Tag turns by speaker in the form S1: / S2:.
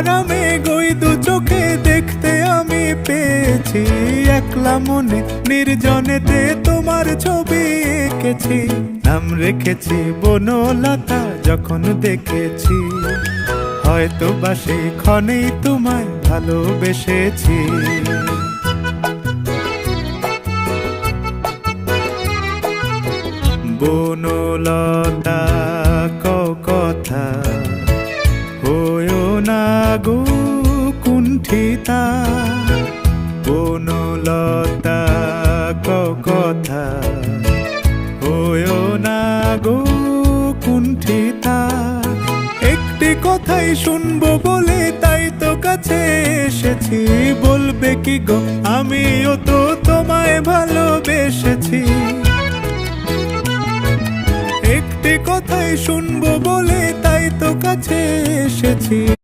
S1: আরামে গই দু চোখে দেখতে আমি পেয়েছি। একলা মনে নির্জনেতে তোমার ছবি এঁকেছি, নাম রেখেছি বনলতা যখন দেখেছি। হয়তো বা সেই ক্ষণেই তোমায় ভালোবেসেছি। বনলতা কও কথা, হয়ো না গো কুণ্ঠিতা। বনলতা কও কথা, হয়ো না গো কুণ্ঠিতা। একটি কথাই শুনবো বলে তাই তো কাছে এসেছি। বলবে কি গো আমিও তো তোমায় ভালোবেসেছি। একটি কথাই শুনবো বলে তাই তো কাছে এসেছি।